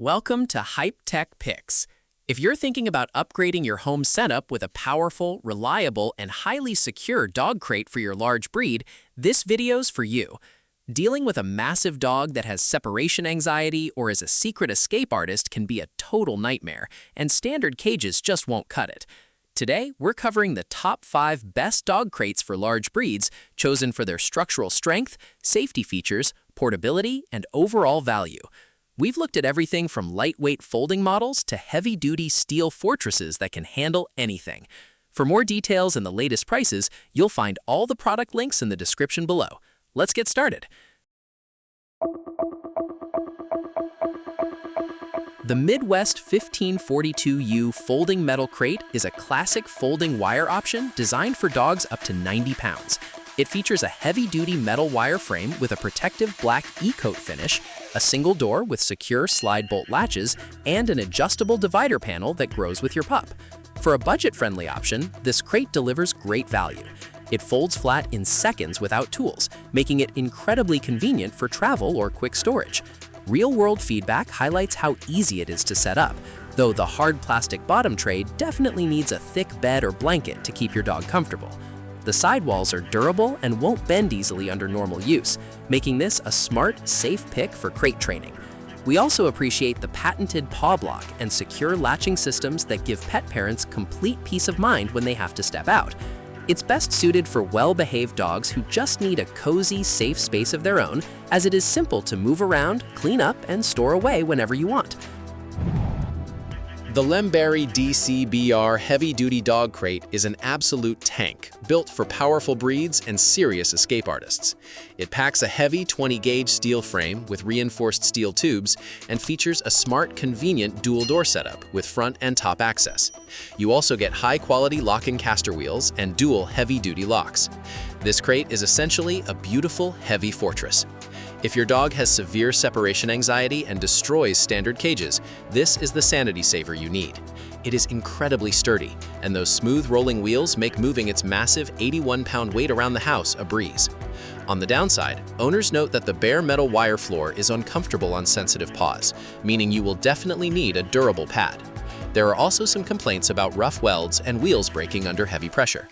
Welcome to HIWOKK Picks. If you're thinking about upgrading your home setup with a powerful, reliable, and highly secure dog crate for your large breed, this video's for you. Dealing with a massive dog that has separation anxiety or is a secret escape artist can be a total nightmare, and standard cages just won't cut it. Today, we're covering the top 5 best dog crates for large breeds, chosen for their structural strength, safety features, portability, and overall value. We've looked at everything from lightweight folding models to heavy-duty steel fortresses that can handle anything. For more details and the latest prices, you'll find all the product links in the description below. Let's get started. The Midwest 1542U folding metal crate is a classic folding wire option designed for dogs up to 90 pounds. It features a heavy-duty metal wire frame with a protective black e-coat finish, a single door with secure slide bolt latches, and an adjustable divider panel that grows with your pup. For a budget-friendly option, this crate delivers great value. It folds flat in seconds without tools, making it incredibly convenient for travel or quick storage. Real-world feedback highlights how easy it is to set up, though the hard plastic bottom tray definitely needs a thick bed or blanket to keep your dog comfortable. The sidewalls are durable and won't bend easily under normal use, making this a smart, safe pick for crate training. We also appreciate the patented paw block and secure latching systems that give pet parents complete peace of mind when they have to step out. It's best suited for well-behaved dogs who just need a cozy, safe space of their own, as it is simple to move around, clean up, and store away whenever you want. The Lemberi DCBR heavy-duty dog crate is an absolute tank, built for powerful breeds and serious escape artists. It packs a heavy 20-gauge steel frame with reinforced steel tubes and features a smart, convenient dual-door setup with front and top access. You also get high-quality lock-and caster wheels and dual heavy-duty locks. This crate is essentially a beautiful, heavy fortress. If your dog has severe separation anxiety and destroys standard cages, this is the sanity saver you need. It is incredibly sturdy, and those smooth rolling wheels make moving its massive 81-pound weight around the house a breeze. On the downside, owners note that the bare metal wire floor is uncomfortable on sensitive paws, meaning you will definitely need a durable pad. There are also some complaints about rough welds and wheels breaking under heavy pressure.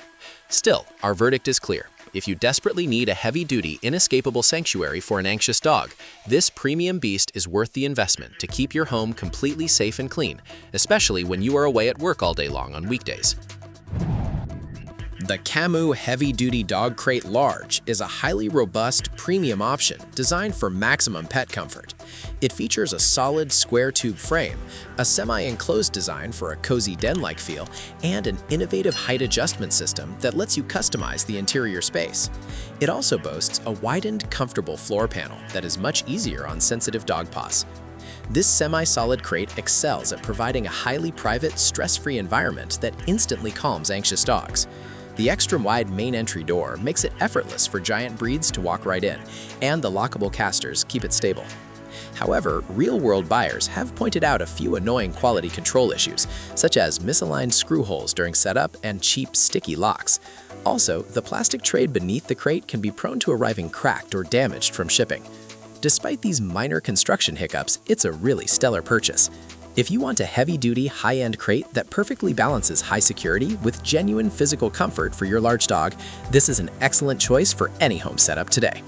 Still, our verdict is clear. If you desperately need a heavy-duty, inescapable sanctuary for an anxious dog, this premium beast is worth the investment to keep your home completely safe and clean, especially when you are away at work all day long on weekdays. The Cammoo Heavy-Duty Dog Crate Large is a highly robust, premium option designed for maximum pet comfort. It features a solid square tube frame, a semi-enclosed design for a cozy den-like feel, and an innovative height adjustment system that lets you customize the interior space. It also boasts a widened, comfortable floor panel that is much easier on sensitive dog paws. This semi-solid crate excels at providing a highly private, stress-free environment that instantly calms anxious dogs. The extra-wide main entry door makes it effortless for giant breeds to walk right in, and the lockable casters keep it stable. However, real-world buyers have pointed out a few annoying quality control issues, such as misaligned screw holes during setup and cheap, sticky locks. Also, the plastic tray beneath the crate can be prone to arriving cracked or damaged from shipping. Despite these minor construction hiccups, it's a really stellar purchase. If you want a heavy-duty, high-end crate that perfectly balances high security with genuine physical comfort for your large dog, this is an excellent choice for any home setup today.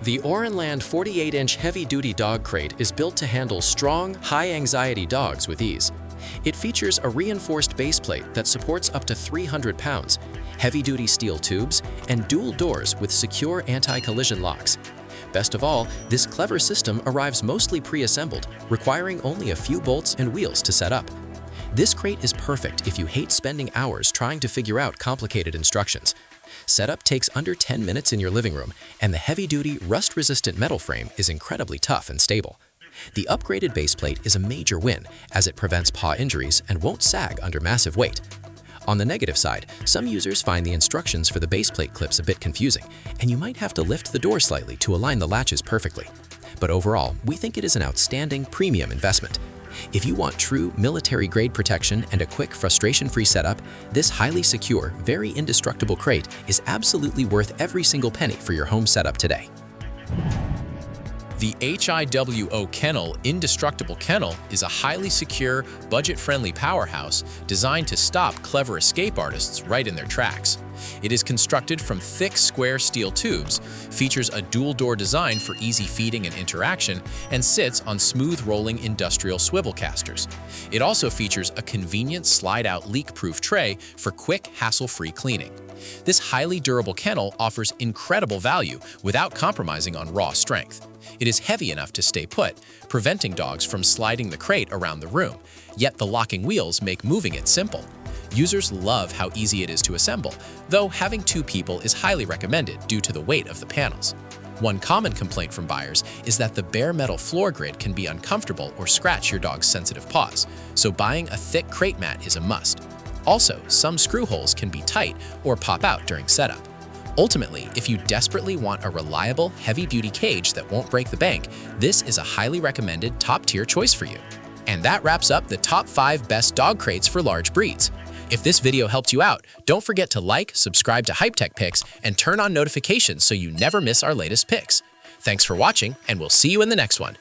The Oranland 48-inch heavy-duty dog crate is built to handle strong, high-anxiety dogs with ease. It features a reinforced base plate that supports up to 300 pounds, heavy-duty steel tubes, and dual doors with secure anti-collision locks. Best of all, this clever system arrives mostly pre-assembled, requiring only a few bolts and wheels to set up. This crate is perfect if you hate spending hours trying to figure out complicated instructions. Setup takes under 10 minutes in your living room, and the heavy-duty, rust-resistant metal frame is incredibly tough and stable. The upgraded base plate is a major win, as it prevents paw injuries and won't sag under massive weight. On the negative side, some users find the instructions for the base plate clips a bit confusing, and you might have to lift the door slightly to align the latches perfectly. But overall, we think it is an outstanding premium investment. If you want true military-grade protection and a quick, frustration-free setup, this highly secure, very indestructible crate is absolutely worth every single penny for your home setup today. The HIWOKK Kennel Indestructible Kennel is a highly secure, budget-friendly powerhouse designed to stop clever escape artists right in their tracks. It is constructed from thick, square steel tubes, features a dual-door design for easy feeding and interaction, and sits on smooth-rolling industrial swivel casters. It also features a convenient slide-out leak-proof tray for quick, hassle-free cleaning. This highly durable kennel offers incredible value without compromising on raw strength. It is heavy enough to stay put, preventing dogs from sliding the crate around the room, yet the locking wheels make moving it simple. Users love how easy it is to assemble, though having 2 people is highly recommended due to the weight of the panels. One common complaint from buyers is that the bare metal floor grid can be uncomfortable or scratch your dog's sensitive paws, so buying a thick crate mat is a must. Also, some screw holes can be tight or pop out during setup. Ultimately, if you desperately want a reliable, heavy-duty cage that won't break the bank, this is a highly recommended top-tier choice for you. And that wraps up the top 5 best dog crates for large breeds. If this video helped you out, don't forget to like, subscribe to HIWOKK Picks, and turn on notifications so you never miss our latest picks. Thanks for watching, and we'll see you in the next one.